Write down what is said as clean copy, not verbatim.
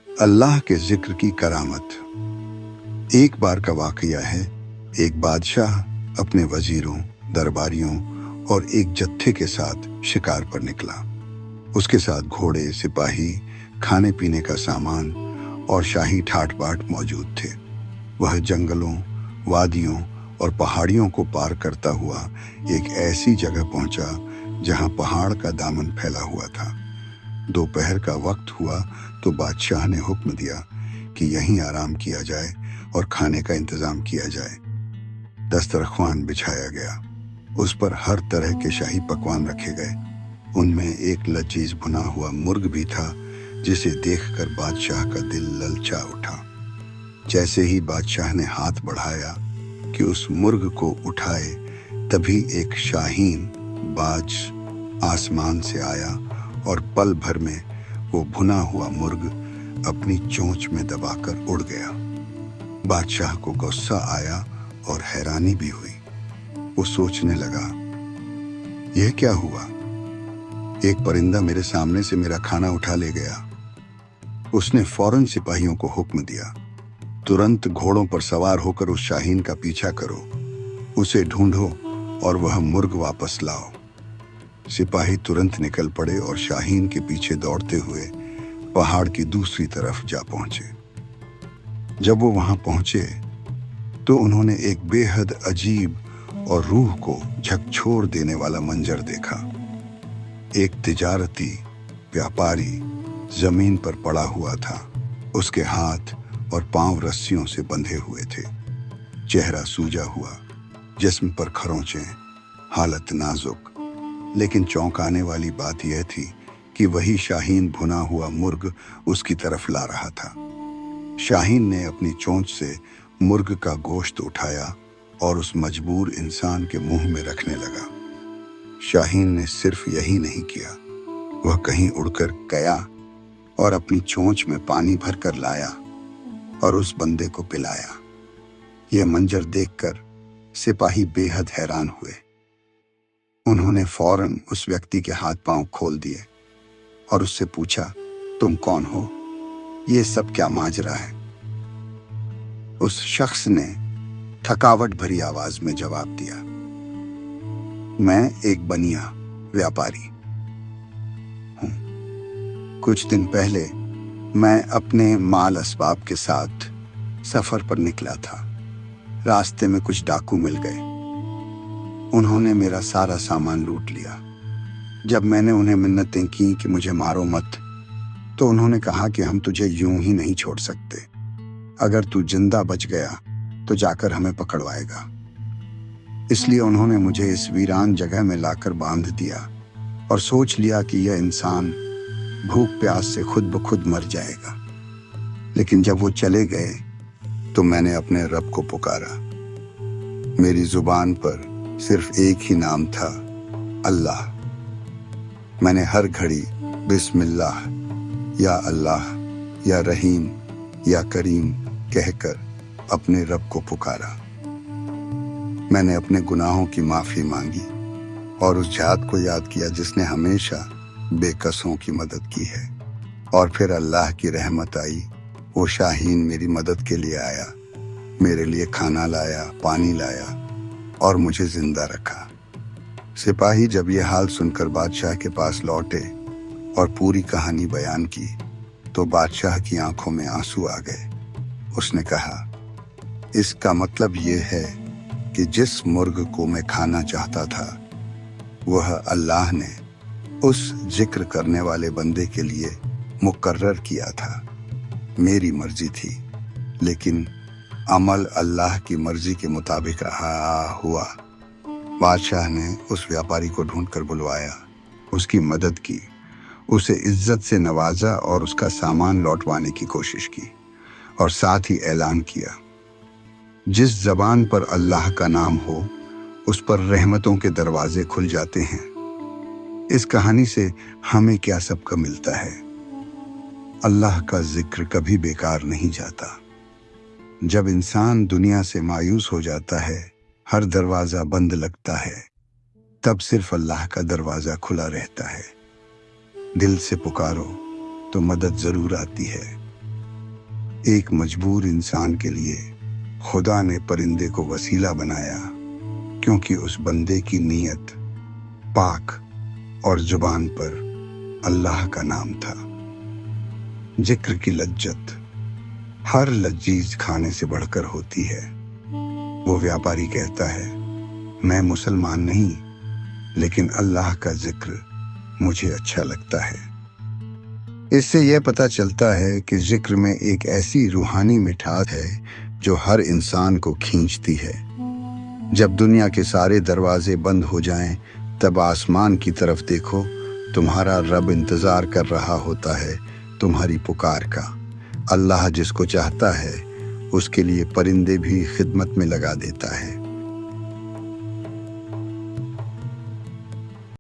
अल्लाह के जिक्र की करामत। एक बार का वाकया है। एक बादशाह अपने वजीरों, दरबारियों और एक जत्थे के साथ शिकार पर निकला। उसके साथ घोड़े, सिपाही, खाने पीने का सामान और शाही ठाट बाट मौजूद थे। वह जंगलों, वादियों और पहाड़ियों को पार करता हुआ एक ऐसी जगह पहुंचा जहां पहाड़ का दामन फैला हुआ था। दोपहर का वक्त हुआ तो बादशाह ने हुक्म दिया कि यहीं आराम किया जाए और खाने का इंतजाम किया जाए। दस्तरख्वान बिछाया गया। उस पर हर तरह के शाही पकवान रखे गए। उनमें एक लजीज भुना हुआ मुर्ग भी था, जिसे देखकर बादशाह का दिल ललचा उठा। जैसे ही बादशाह ने हाथ बढ़ाया कि उस मुर्ग को उठाए, तभी एक शाहीन बाज आसमान से आया और पल भर में वो भुना हुआ मुर्ग अपनी चोंच में दबाकर उड़ गया। बादशाह को गुस्सा आया और हैरानी भी हुई। वो सोचने लगा, यह क्या हुआ? एक परिंदा मेरे सामने से मेरा खाना उठा ले गया। उसने फौरन सिपाहियों को हुक्म दिया, तुरंत घोड़ों पर सवार होकर उस शाहीन का पीछा करो, उसे ढूंढो और वह मुर्ग वापस लाओ। सिपाही तुरंत निकल पड़े और शाहीन के पीछे दौड़ते हुए पहाड़ की दूसरी तरफ जा पहुंचे। जब वो वहां पहुंचे तो उन्होंने एक बेहद अजीब और रूह को झकझोर देने वाला मंजर देखा। एक तिजारती व्यापारी जमीन पर पड़ा हुआ था। उसके हाथ और पांव रस्सियों से बंधे हुए थे। चेहरा सूजा हुआ, जिस्म पर खरोंचें, हालत नाजुक। लेकिन चौंकाने वाली बात यह थी कि वही शाहीन भुना हुआ मुर्ग उसकी तरफ ला रहा था। शाहीन ने अपनी चोंच से मुर्ग का गोश्त उठाया और उस मजबूर इंसान के मुंह में रखने लगा। शाहीन ने सिर्फ यही नहीं किया, वह कहीं उड़कर गया और अपनी चोंच में पानी भरकर लाया और उस बंदे को पिलाया। यह मंजर देखकर सिपाही बेहद हैरान हुए। उन्होंने फौरन उस व्यक्ति के हाथ पांव खोल दिए और उससे पूछा, तुम कौन हो? ये सब क्या माजरा है? उस शख्स ने थकावट भरी आवाज में जवाब दिया, मैं एक बनिया व्यापारी हूं। कुछ दिन पहले मैं अपने माल असबाब के साथ सफर पर निकला था। रास्ते में कुछ डाकू मिल गए। उन्होंने मेरा सारा सामान लूट लिया। जब मैंने उन्हें मिन्नतें की कि मुझे मारो मत, तो उन्होंने कहा कि हम तुझे यूं ही नहीं छोड़ सकते। अगर तू जिंदा बच गया तो जाकर हमें पकड़वाएगा। इसलिए उन्होंने मुझे इस वीरान जगह में लाकर बांध दिया और सोच लिया कि यह इंसान भूख प्यास से खुद ब खुद मर जाएगा। लेकिन जब वो चले गए तो मैंने अपने रब को पुकारा। मेरी जुबान पर सिर्फ एक ही नाम था, अल्लाह। मैंने हर घड़ी बिस्मिल्लाह, या अल्लाह, या रहीम, या करीम कहकर अपने रब को पुकारा। मैंने अपने गुनाहों की माफी मांगी और उस जात को याद किया जिसने हमेशा बेकसों की मदद की है। और फिर अल्लाह की रहमत आई। वो शाहीन मेरी मदद के लिए आया, मेरे लिए खाना लाया, पानी लाया और मुझे जिंदा रखा। सिपाही जब ये हाल सुनकर बादशाह के पास लौटे और पूरी कहानी बयान की तो बादशाह की आंखों में आंसू आ गए। उसने कहा, इसका मतलब ये है कि जिस मुर्ग को मैं खाना चाहता था, वह अल्लाह ने उस जिक्र करने वाले बंदे के लिए मुकर्रर किया था। मेरी मर्जी थी, लेकिन अमल अल्लाह की मर्जी के मुताबिक हुआ। बादशाह ने उस व्यापारी को ढूंढकर बुलवाया, उसकी मदद की, उसे इज्जत से नवाजा और उसका सामान लौटवाने की कोशिश की और साथ ही ऐलान किया, जिस जबान पर अल्लाह का नाम हो उस पर रहमतों के दरवाजे खुल जाते हैं। इस कहानी से हमें क्या सबक मिलता है? अल्लाह का जिक्र कभी बेकार नहीं जाता। जब इंसान दुनिया से मायूस हो जाता है, हर दरवाजा बंद लगता है, तब सिर्फ अल्लाह का दरवाजा खुला रहता है। دل سے پکارو تو مدد ضرور آتی ہے۔ ایک مجبور انسان کے لیے خدا نے پرندے کو وسیلہ بنایا، کیونکہ اس بندے کی نیت پاک اور زبان پر اللہ کا نام تھا۔ ذکر کی لذت ہر لذیذ کھانے سے بڑھ کر ہوتی ہے۔ وہ ویاپاری کہتا ہے، میں مسلمان نہیں، لیکن اللہ کا ذکر مجھے اچھا لگتا ہے۔ اس سے یہ پتہ چلتا ہے کہ ذکر میں ایک ایسی روحانی مٹھاس ہے جو ہر انسان کو کھینچتی ہے۔ جب دنیا کے سارے دروازے بند ہو جائیں، تب آسمان کی طرف دیکھو، تمہارا رب انتظار کر رہا ہوتا ہے تمہاری پکار کا۔ اللہ جس کو چاہتا ہے اس کے لیے پرندے بھی خدمت میں لگا دیتا ہے۔